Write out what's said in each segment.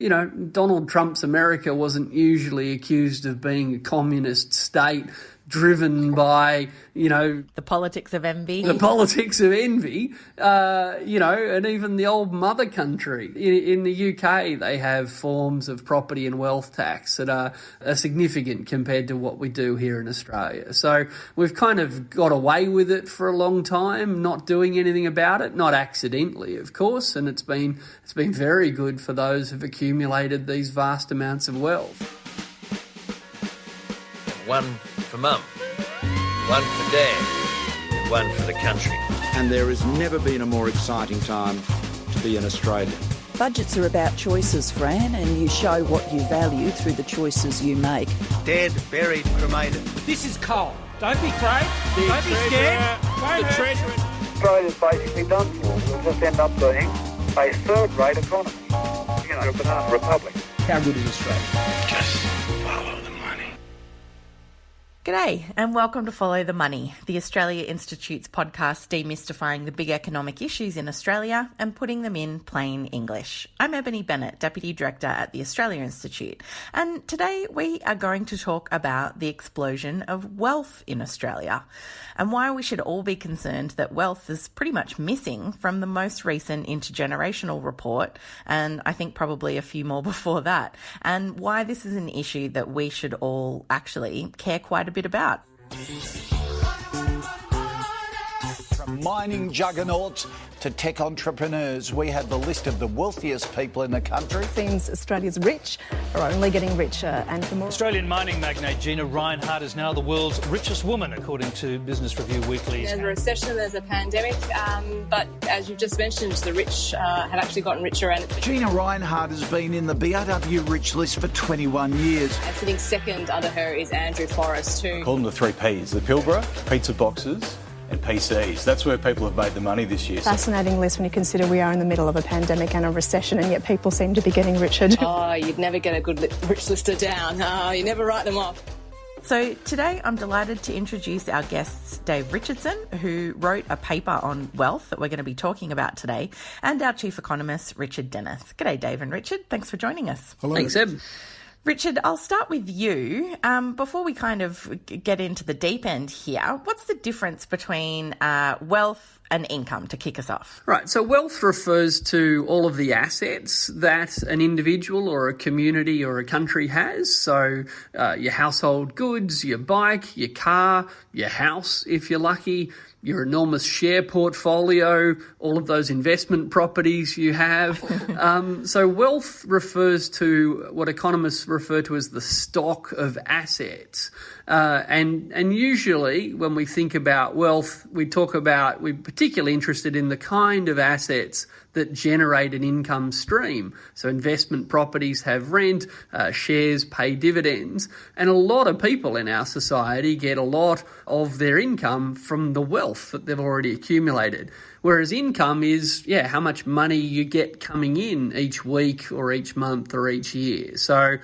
You know, Donald Trump's America wasn't usually accused of being a communist state driven by, the politics of envy. The politics of envy, and even the old mother country. In the UK, they have forms of property and wealth tax that are significant compared to what we do here in Australia. So we've kind of got away with it for a long time, not doing anything about it, not accidentally, of course, and it's been very good for those who've accumulated these vast amounts of wealth. One for Mum, one for Dad, and one for the country. And there has never been a more exciting time to be an Australian. Budgets are about choices, Fran, and you show what you value through the choices you make. Dead, buried, cremated. This is coal. Don't be afraid. Don't be scared. The Treasury. Australia's basically done for. We'll just end up being a third-rate economy. A banana republic. How good is Australia? Just follow the money. G'day and welcome to Follow the Money, the Australia Institute's podcast demystifying the big economic issues in Australia and putting them in plain English. I'm Ebony Bennett, Deputy Director at the Australia Institute, and today we are going to talk about the explosion of wealth in Australia and why we should all be concerned that wealth is pretty much missing from the most recent intergenerational report, and I think probably a few more before that, and why this is an issue that we should all actually care quite a bit about. From mining juggernauts to tech entrepreneurs, we have the list of the wealthiest people in the country. Seems Australia's rich are only getting richer, and for more. Australian mining magnate Gina Rinehart is now the world's richest woman, according to Business Review Weekly. There's a recession, there's a pandemic, but as you've just mentioned, the rich have actually gotten richer. And Gina Rinehart has been in the BRW Rich List for 21 years. And sitting second under her is Andrew Forrest too. Call them the three Ps, the Pilbara, pizza boxes and PCs. That's where people have made the money this year. Fascinating list when you consider we are in the middle of a pandemic and a recession, and yet people seem to be getting richer. Oh, you'd never get a good rich lister down. Oh, you never write them off. So today I'm delighted to introduce our guests, Dave Richardson, who wrote a paper on wealth that we're going to be talking about today, and our Chief Economist, Richard Dennis. G'day, Dave and Richard. Thanks for joining us. Hello. Thanks, Eb. Richard, I'll start with you. Before we kind of get into the deep end here, what's the difference between wealth and income to kick us off? Right, so wealth refers to all of the assets that an individual or a community or a country has. So your household goods, your bike, your car, your house, if you're lucky, your enormous share portfolio, all of those investment properties you have. So wealth refers to what economists refer to as the stock of assets. And usually when we think about wealth, we're particularly interested in the kind of assets that generate an income stream. So investment properties have rent, shares pay dividends, and a lot of people in our society get a lot of their income from the wealth that they've already accumulated. Whereas income is, how much money you get coming in each week or each month or each year. So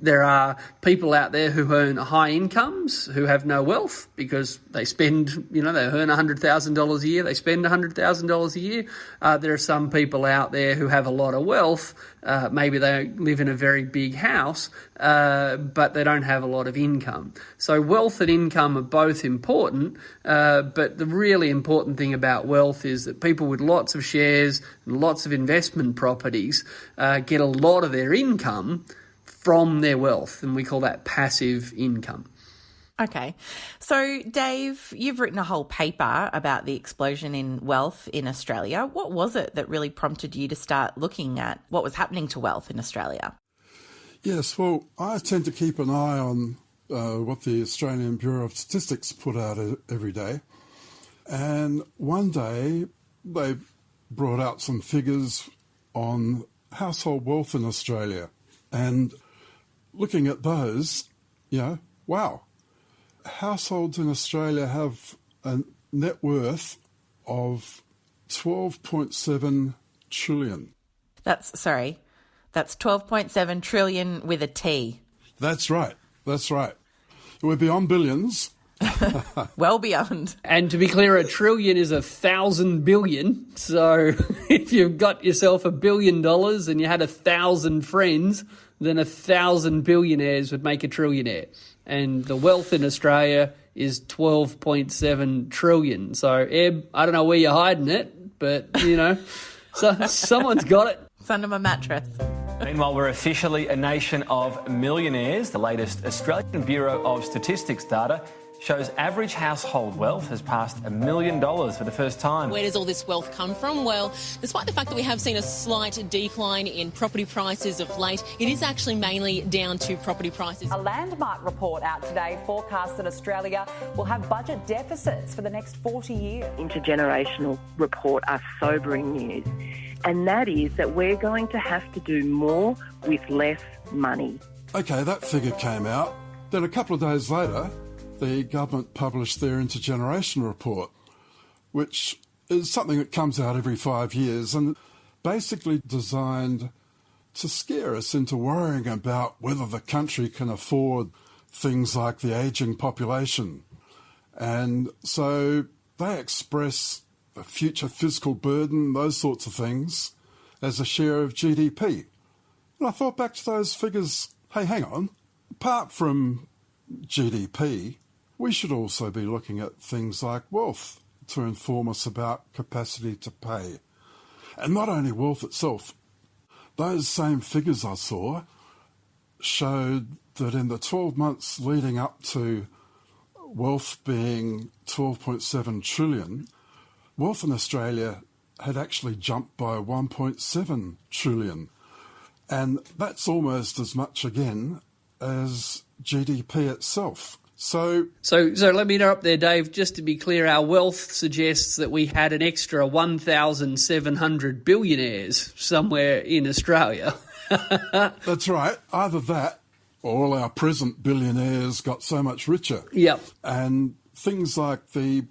there are people out there who earn high incomes who have no wealth because they spend, they earn $100,000 a year, they spend $100,000 a year. There are some people out there who have a lot of wealth. Maybe they live in a very big house, but they don't have a lot of income. So wealth and income are both important, but the really important thing about wealth is that people with lots of shares and lots of investment properties get a lot of their income from their wealth, and we call that passive income. Okay. So, Dave, you've written a whole paper about the explosion in wealth in Australia. What was it that really prompted you to start looking at what was happening to wealth in Australia? Yes, well, I tend to keep an eye on what the Australian Bureau of Statistics put out every day. And one day they brought out some figures on household wealth in Australia. And looking at those, wow. Households in Australia have a net worth of 12.7 trillion. That's 12.7 trillion with a T. That's right. We're beyond billions. Well beyond. And to be clear, a trillion is 1,000 billion. So if you've got yourself $1 billion and you had 1,000 friends, then 1,000 billionaires would make a trillionaire. And the wealth in Australia is 12.7 trillion. So, Eb, I don't know where you're hiding it, but, so someone's got it. It's under my mattress. Meanwhile, we're officially a nation of millionaires. The latest Australian Bureau of Statistics data shows average household wealth has passed $1 million for the first time. Where does all this wealth come from? Well, despite the fact that we have seen a slight decline in property prices of late, it is actually mainly down to property prices. A landmark report out today forecasts that Australia will have budget deficits for the next 40 years. Intergenerational report are sobering news, and that is that we're going to have to do more with less money. OK, that figure came out. Then a couple of days later, the government published their intergenerational report, which is something that comes out every 5 years and basically designed to scare us into worrying about whether the country can afford things like the ageing population. And so they express the future fiscal burden, those sorts of things, as a share of GDP. And I thought back to those figures, hey, hang on, apart from GDP, we should also be looking at things like wealth to inform us about capacity to pay. And not only wealth itself, those same figures I saw showed that in the 12 months leading up to wealth being 12.7 trillion, wealth in Australia had actually jumped by 1.7 trillion. And that's almost as much again as GDP itself. So let me interrupt there, Dave. Just to be clear, our wealth suggests that we had an extra 1,700 billionaires somewhere in Australia. That's right. Either that or all our present billionaires got so much richer. Yep. And things like the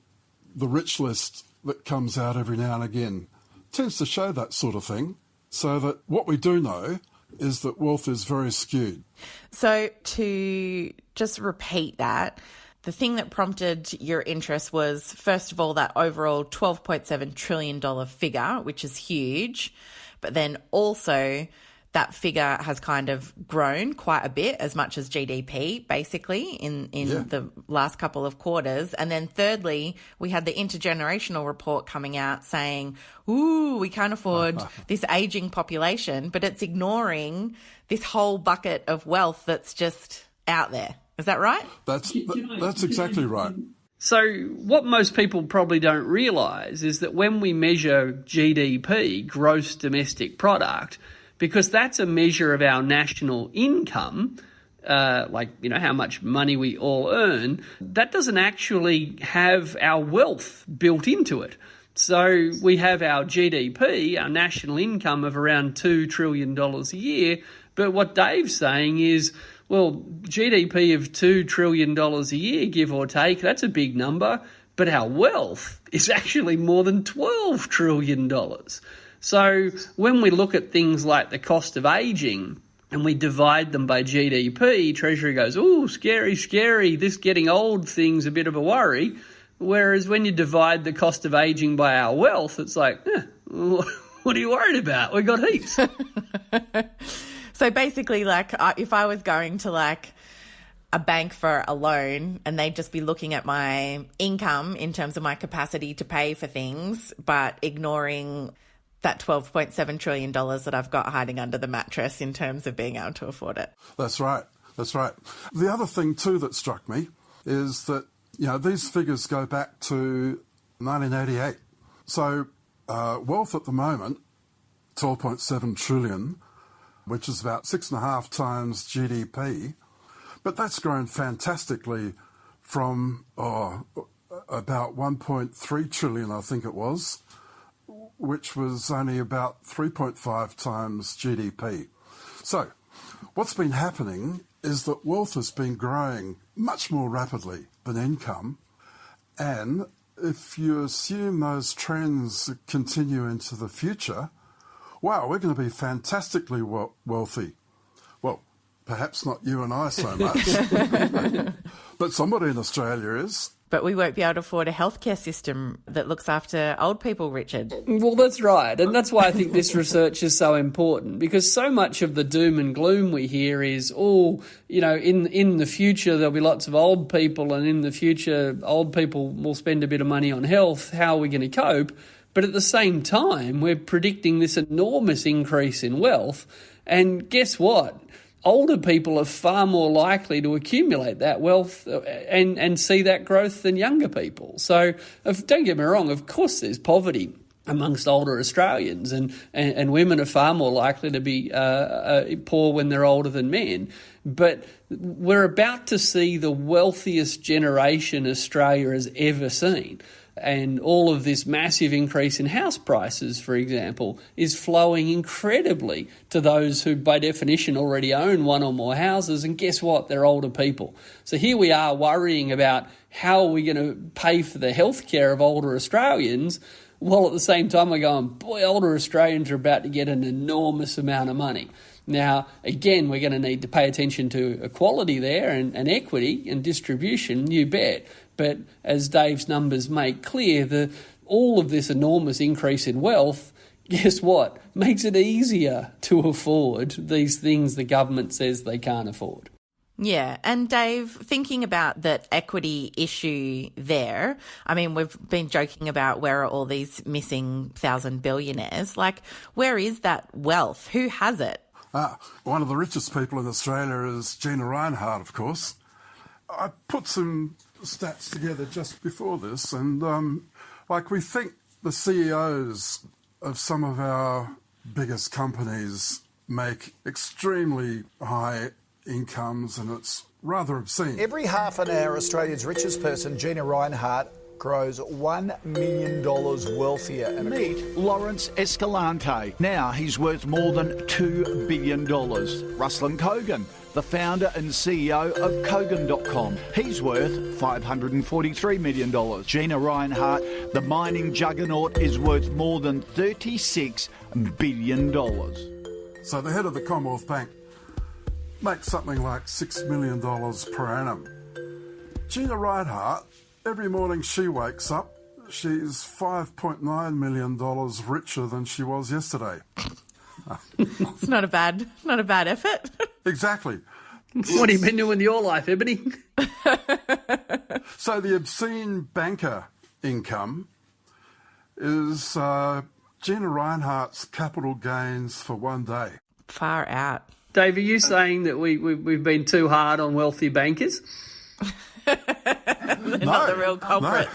rich list that comes out every now and again tends to show that sort of thing. So that what we do know is that wealth is very skewed. So to just repeat that, the thing that prompted your interest was, first of all, that overall $12.7 trillion figure, which is huge, but then also that figure has kind of grown quite a bit, as much as GDP, basically, in the last couple of quarters. And then thirdly, we had the intergenerational report coming out saying, ooh, we can't afford this ageing population, but it's ignoring this whole bucket of wealth that's just out there. Is that right? That's exactly right. So what most people probably don't realise is that when we measure GDP, gross domestic product, because that's a measure of our national income, how much money we all earn, that doesn't actually have our wealth built into it. So we have our GDP, our national income of around $2 trillion a year, but what Dave's saying is, well, GDP of $2 trillion a year, give or take, that's a big number, but our wealth is actually more than $12 trillion. So when we look at things like the cost of ageing and we divide them by GDP, Treasury goes, ooh, scary, scary, this getting old thing's a bit of a worry. Whereas when you divide the cost of ageing by our wealth, it's like, what are you worried about? We got heaps. So basically, if I was going to a bank for a loan and they'd just be looking at my income in terms of my capacity to pay for things, but ignoring that $12.7 trillion that I've got hiding under the mattress in terms of being able to afford it. That's right. That's right. The other thing, too, that struck me is that, these figures go back to 1988. So wealth at the moment, 12.7 trillion, which is about 6.5 times GDP. But that's grown fantastically from about 1.3 trillion, I think it was, which was only about 3.5 times GDP. So what's been happening is that wealth has been growing much more rapidly than income. And if you assume those trends continue into the future, wow, we're going to be fantastically wealthy. Well, Perhaps not you and I so much, but somebody in Australia is. But we won't be able to afford a healthcare system that looks after old people, Richard. Well, that's right. And that's why I think this research is so important, because so much of the doom and gloom we hear is, in the future there'll be lots of old people, and in the future old people will spend a bit of money on health. How are we going to cope? But at the same time, we're predicting this enormous increase in wealth. And guess what? Older people are far more likely to accumulate that wealth and see that growth than younger people. So don't get me wrong, of course there's poverty amongst older Australians, and women are far more likely to be poor when they're older than men. But we're about to see the wealthiest generation Australia has ever seen. And all of this massive increase in house prices, for example, is flowing incredibly to those who, by definition, already own one or more houses. And guess what? They're older people. So here we are worrying about how are we going to pay for the healthcare of older Australians, while at the same time we're going, boy, older Australians are about to get an enormous amount of money. Now, again, we're going to need to pay attention to equality there and equity and distribution, you bet. But as Dave's numbers make clear, all of this enormous increase in wealth, guess what? Makes it easier to afford these things the government says they can't afford. Yeah, and Dave, thinking about that equity issue there, I mean, we've been joking about where are all these missing 1,000 billionaires. Like, where is that wealth? Who has it? One of the richest people in Australia is Gina Rinehart, of course. I put some stats together just before this, and we think the CEOs of some of our biggest companies make extremely high incomes, and it's rather obscene. Every half an hour, Australia's richest person, Gina Rinehart, grows $1 million wealthier. Meet Lawrence Escalante. Now he's worth more than $2 billion. Ruslan Kogan, the founder and CEO of Kogan.com. He's worth $543 million. Gina Rinehart, the mining juggernaut, is worth more than $36 billion. So the head of the Commonwealth Bank makes something like $6 million per annum. Gina Rinehart, every morning she wakes up, she's $5.9 million richer than she was yesterday. It's not a bad effort. Exactly. What have you been doing with your life, Ebony? So the obscene banker income is Gina Rinehart's capital gains for one day. Far out. Dave, are you saying that we've been too hard on wealthy bankers? They're not the real culprits.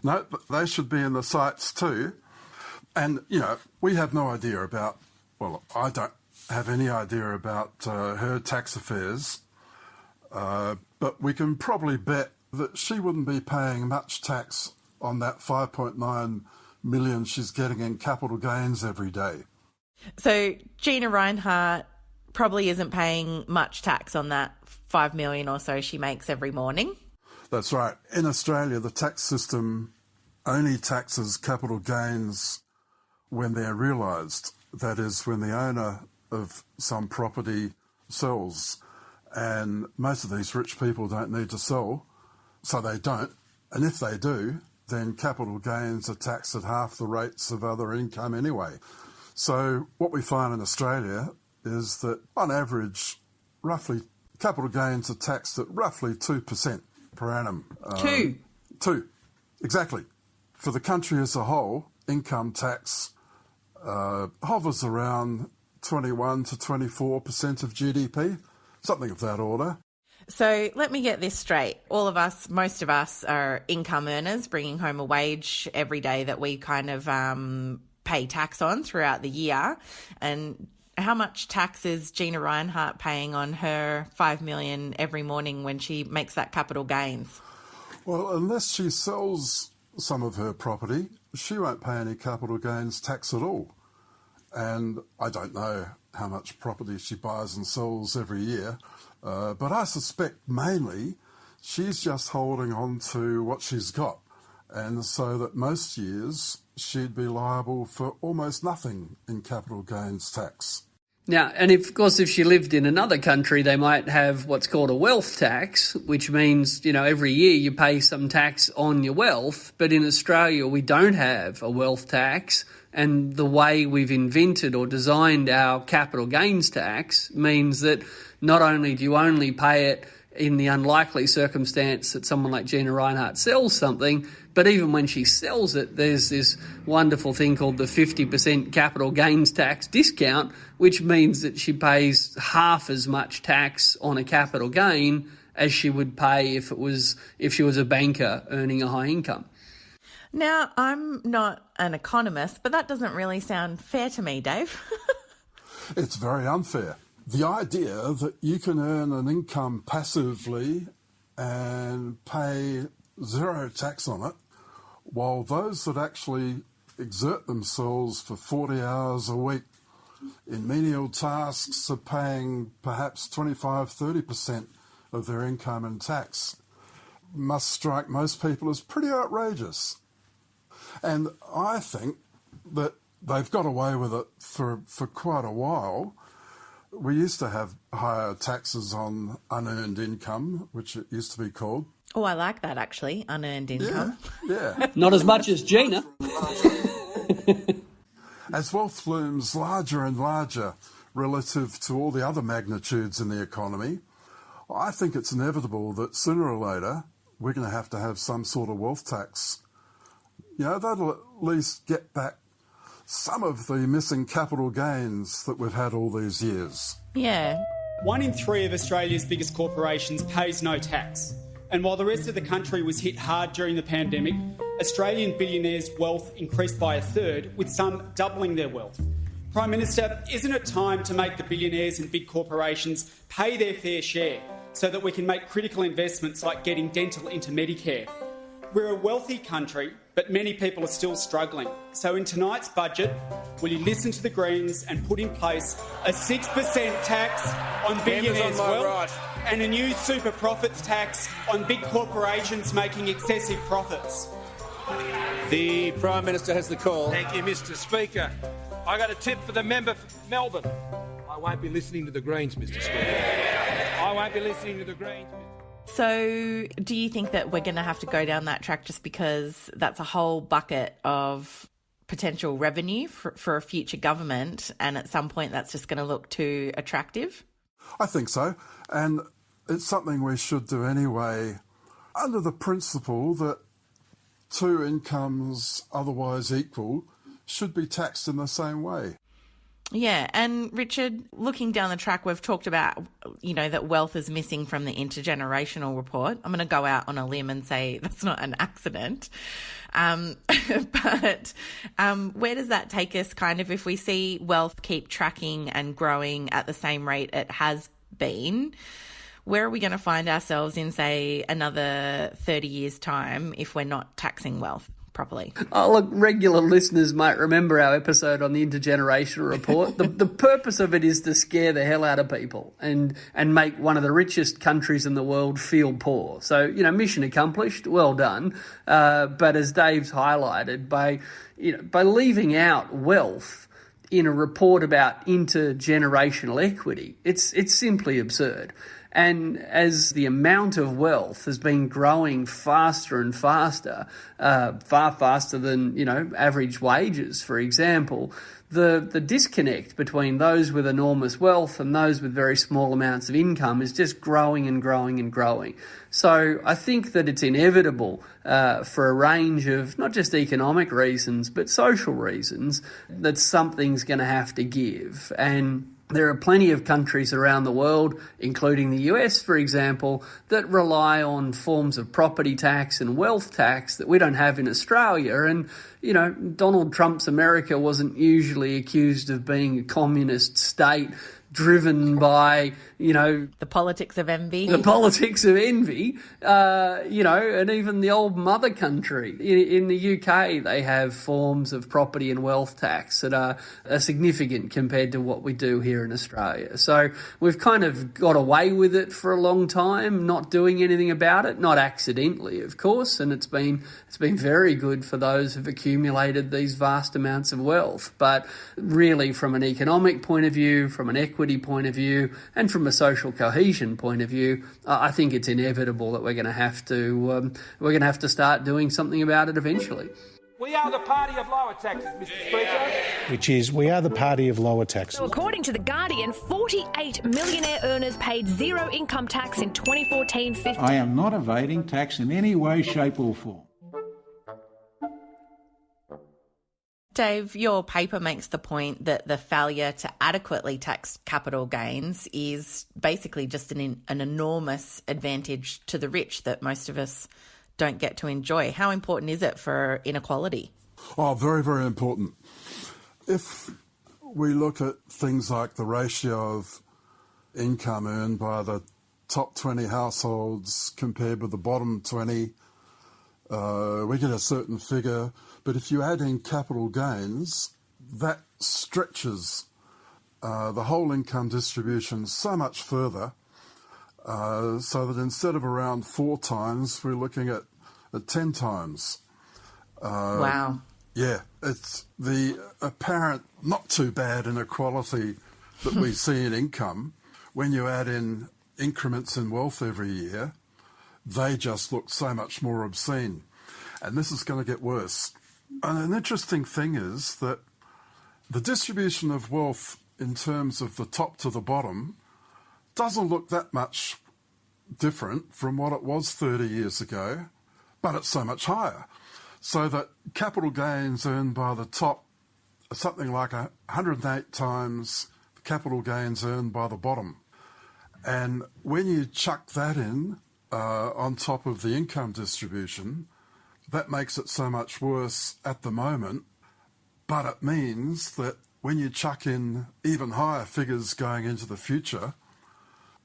No, they should be in the sights too. And, we have no idea about, I don't have any idea about her tax affairs, but we can probably bet that she wouldn't be paying much tax on that 5.9 million she's getting in capital gains every day. So Gina Rinehart probably isn't paying much tax on that 5 million or so she makes every morning. That's right. In Australia, the tax system only taxes capital gains when they're realised. That is, when the owner of some property sells. And most of these rich people don't need to sell, so they don't. And if they do, then capital gains are taxed at half the rates of other income anyway. So what we find in Australia is that, on average, roughly capital gains are taxed at roughly 2% per annum. 2, exactly. For the country as a whole, income tax hovers around 21 to 24% of GDP, something of that order. So let me get this straight. All of us, most of us, are income earners bringing home a wage every day that we kind of pay tax on throughout the year. And how much tax is Gina Rinehart paying on her $5 million every morning when she makes that capital gains? Well, unless she sells some of her property, she won't pay any capital gains tax at all. And I don't know how much property she buys and sells every year, but I suspect mainly she's just holding on to what she's got, and so that most years she'd be liable for almost nothing in capital gains tax. Now, and of course, if she lived in another country, they might have what's called a wealth tax, which means, every year you pay some tax on your wealth. But in Australia, we don't have a wealth tax. And the way we've invented or designed our capital gains tax means that not only do you only pay it in the unlikely circumstance that someone like Gina Rinehart sells something, but even when she sells it, there's this wonderful thing called the 50% capital gains tax discount, which means that she pays half as much tax on a capital gain as she would pay if she was a banker earning a high income. Now, I'm not an economist, but that doesn't really sound fair to me, Dave. It's very unfair. The idea that you can earn an income passively and pay zero tax on it, while those that actually exert themselves for 40 hours a week in menial tasks are paying perhaps 25-30% of their income in tax, must strike most people as pretty outrageous. And I think that they've got away with it for quite a while. We used to have higher taxes on unearned income, which it used to be called. Oh, I like that, actually, unearned income. Yeah. Not as much as Gina. As wealth looms larger and larger relative to all the other magnitudes in the economy, I think it's inevitable that sooner or later we're going to have some sort of wealth tax. That'll at least get back some of the missing capital gains that we've had all these years. Yeah. 1 in 3 of Australia's biggest corporations pays no tax. And while the rest of the country was hit hard during the pandemic, Australian billionaires' wealth increased by 1/3, with some doubling their wealth. Prime Minister, isn't it time to make the billionaires and big corporations pay their fair share so that we can make critical investments like getting dental into Medicare? We're a wealthy country, but many people are still struggling. So in tonight's budget, will you listen to the Greens and put in place a 6% tax on billionaires' wealth and a new super profits tax on big corporations making excessive profits? The Prime Minister has the call. Thank you, Mr. Speaker. I got a tip for the member for Melbourne. I won't be listening to the Greens, Mr. Speaker. I won't be listening to the Greens, Mr. So do you think that we're going to have to go down that track just because that's a whole bucket of potential revenue for a future government, and at some point that's just going to look too attractive? I think so, and it's something we should do anyway, under the principle that 2 incomes otherwise equal should be taxed in the same way. Yeah, and Richard, looking down the track, we've talked about, that wealth is missing from the intergenerational report. I'm going to go out on a limb and say that's not an accident. But where does that take us if we see wealth keep tracking and growing at the same rate it has been? Where are we going to find ourselves in, say, another 30 years' time if we're not taxing wealth properly? Oh, look, regular listeners might remember our episode on the intergenerational report. The purpose of it is to scare the hell out of people and make one of the richest countries in the world feel poor. So, mission accomplished, well done. But as Dave's highlighted, by leaving out wealth in a report about intergenerational equity, it's simply absurd. And as the amount of wealth has been growing faster and faster, far faster than, average wages, for example, the disconnect between those with enormous wealth and those with very small amounts of income is just growing and growing and growing. So I think that it's inevitable for a range of not just economic reasons, but social reasons, that something's going to have to give. And there are plenty of countries around the world, including the US, for example, that rely on forms of property tax and wealth tax that we don't have in Australia. And, Donald Trump's America wasn't usually accused of being a communist state driven by, the politics of envy. The politics of envy, and even the old mother country. In the UK, they have forms of property and wealth tax that are significant compared to what we do here in Australia. So we've kind of got away with it for a long time, not doing anything about it, not accidentally, of course, and it's been very good for those who've accused accumulated these vast amounts of wealth. But really, from an economic point of view, from an equity point of view, and from a social cohesion point of view, I think it's inevitable that we're going to have to start doing something about it eventually. We are the party of lower taxes, Mr. Speaker. Which is, we are the party of lower taxes. So according to The Guardian, 48 millionaire earners paid zero income tax in 2014-15. I am not evading tax in any way, shape or form. Dave, your paper makes the point that the failure to adequately tax capital gains is basically just an enormous advantage to the rich that most of us don't get to enjoy. How important is it for inequality? Oh, very, very important. If we look at things like the ratio of income earned by the top 20 households compared with the bottom 20, we get a certain figure. But if you add in capital gains, that stretches the whole income distribution so much further, so that instead of around 4 times, we're looking at 10 times. Wow. Yeah, it's the apparent not too bad inequality that we see in income. When you add in increments in wealth every year, they just look so much more obscene. And this is going to get worse. And an interesting thing is that the distribution of wealth in terms of the top to the bottom doesn't look that much different from what it was 30 years ago, but it's so much higher. So that capital gains earned by the top are something like 108 times the capital gains earned by the bottom. And when you chuck that in on top of the income distribution, that makes it so much worse at the moment, but it means that when you chuck in even higher figures going into the future,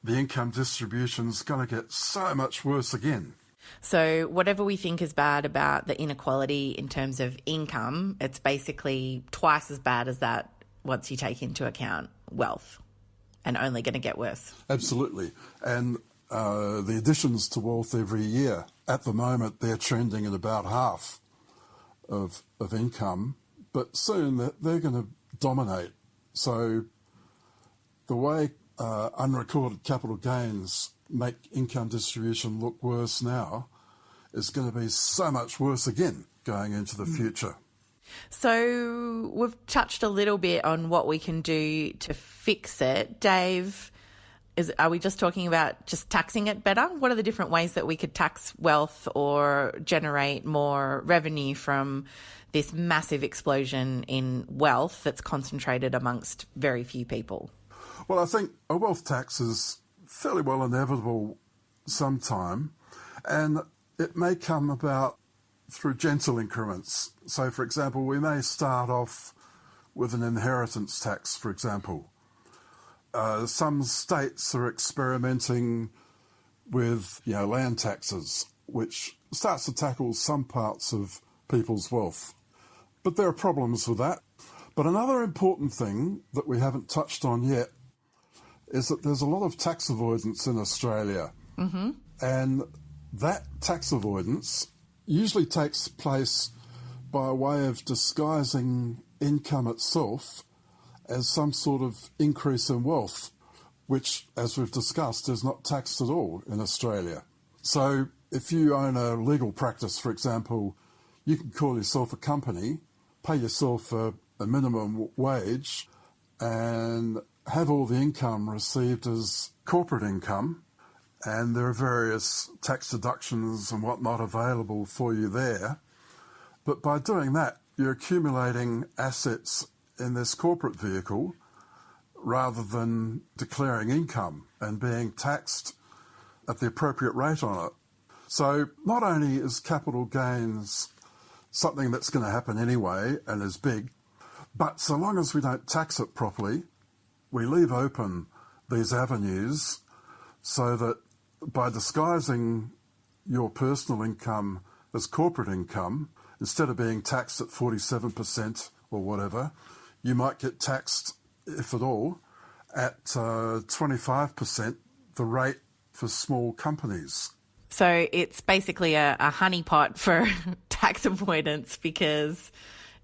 the income distribution is going to get so much worse again. So whatever we think is bad about the inequality in terms of income, it's basically twice as bad as that once you take into account wealth, and only going to get worse. Absolutely. And the additions to wealth every year, at the moment, they're trending at about half of income, but soon they're going to dominate. So the way unrecorded capital gains make income distribution look worse now is going to be so much worse again going into the future. So we've touched a little bit on what we can do to fix it. Dave, are we just talking about just taxing it better? What are the different ways that we could tax wealth or generate more revenue from this massive explosion in wealth that's concentrated amongst very few people? Well, I think a wealth tax is fairly well inevitable sometime, and it may come about through gentle increments. So, for example, we may start off with an inheritance tax, for example. Some states are experimenting with, land taxes, which starts to tackle some parts of people's wealth. But there are problems with that. But another important thing that we haven't touched on yet is that there's a lot of tax avoidance in Australia. Mm-hmm. And that tax avoidance usually takes place by way of disguising income itself as some sort of increase in wealth, which, as we've discussed, is not taxed at all in Australia. So if you own a legal practice, for example, you can call yourself a company, pay yourself a minimum wage, and have all the income received as corporate income, and there are various tax deductions and whatnot available for you there. But by doing that, you're accumulating assets in this corporate vehicle rather than declaring income and being taxed at the appropriate rate on it. So not only is capital gains something that's going to happen anyway and is big, but so long as we don't tax it properly, we leave open these avenues so that by disguising your personal income as corporate income, instead of being taxed at 47% or whatever, you might get taxed, if at all, at 25%, the rate for small companies. So it's basically a honeypot for tax avoidance because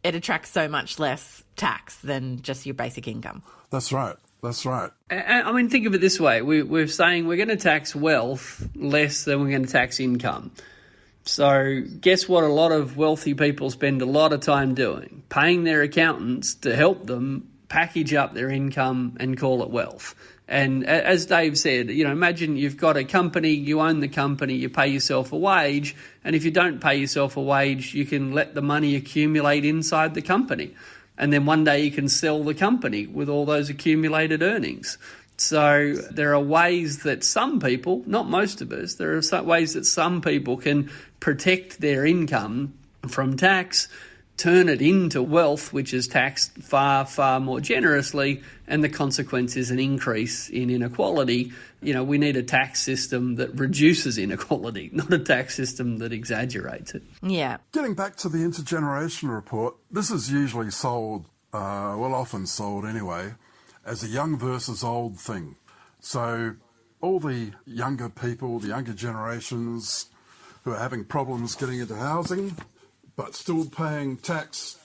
it attracts so much less tax than just your basic income. That's right. That's right. I mean, think of it this way. We're saying we're going to tax wealth less than we're going to tax income. So guess what a lot of wealthy people spend a lot of time doing? Paying their accountants to help them package up their income and call it wealth. And as Dave said, imagine you've got a company, you own the company, you pay yourself a wage, and if you don't pay yourself a wage, you can let the money accumulate inside the company. And then one day you can sell the company with all those accumulated earnings. So there are ways that some people, not most of us, there are ways that some people can protect their income from tax, turn it into wealth, which is taxed far, far more generously, and the consequence is an increase in inequality. We need a tax system that reduces inequality, not a tax system that exaggerates it. Yeah. Getting back to the intergenerational report, this is usually sold, often sold anyway, as a young versus old thing. So all the younger people, the younger generations who are having problems getting into housing, but still paying tax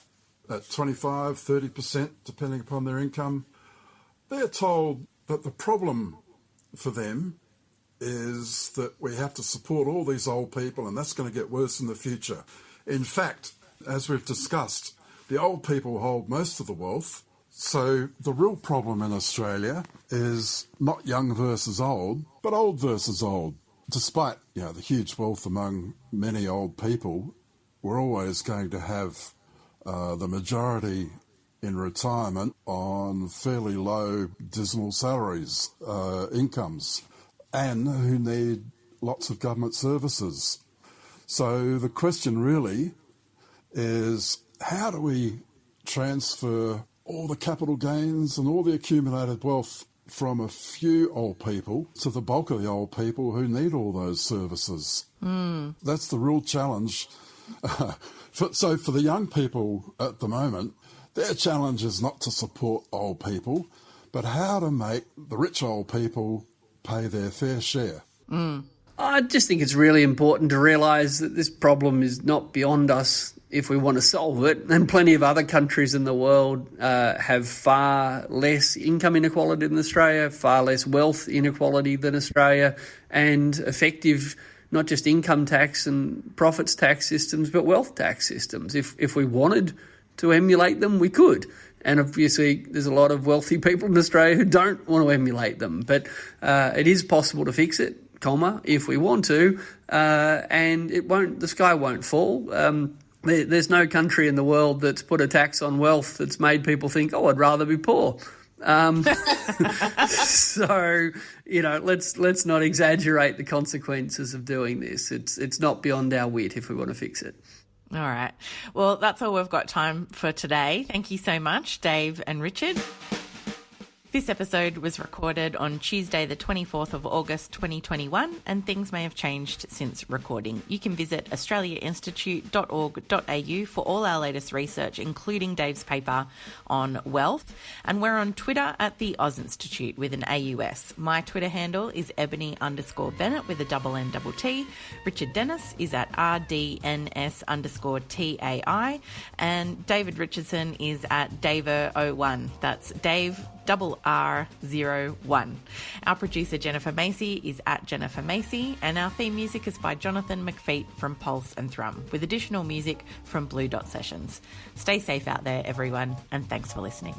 at 25, 30%, depending upon their income, they're told that the problem for them is that we have to support all these old people and that's going to get worse in the future. In fact, as we've discussed, the old people hold most of the wealth. So the real problem in Australia is not young versus old, but old versus old. Despite the huge wealth among many old people, we're always going to have the majority in retirement on fairly low, dismal salaries, incomes, and who need lots of government services. So the question really is, how do we transfer all the capital gains and all the accumulated wealth from a few old people to the bulk of the old people who need all those services? That's the real challenge. So for the young people at the moment, their challenge is not to support old people, but how to make the rich old people pay their fair share. I just think it's really important to realise that this problem is not beyond us if we want to solve it. And plenty of other countries in the world have far less income inequality than Australia, far less wealth inequality than Australia, and effective not just income tax and profits tax systems, but wealth tax systems. If we wanted to emulate them, we could. And obviously, there's a lot of wealthy people in Australia who don't want to emulate them. But it is possible to fix it, if we want to, and the sky won't fall. There's no country in the world that's put a tax on wealth that's made people think, I'd rather be poor. So, let's not exaggerate the consequences of doing this. It's not beyond our wit if we want to fix it. All right. Well, that's all we've got time for today. Thank you so much, Dave and Richard. This episode was recorded on Tuesday, the 24th of August, 2021, and things may have changed since recording. You can visit australiainstitute.org.au for all our latest research, including Dave's paper on wealth. And we're on Twitter at the Oz Institute with an AUS. My Twitter handle is Ebony_Bennett with a N-T-T. Richard Dennis is at RDNS_TAI. And David Richardson is at Davo01. That's Dave R01. Our producer Jennifer Macy is at Jennifer Macy, and our theme music is by Jonathan McFeet from Pulse and Thrum, with additional music from Blue Dot Sessions. Stay safe out there, everyone, and thanks for listening.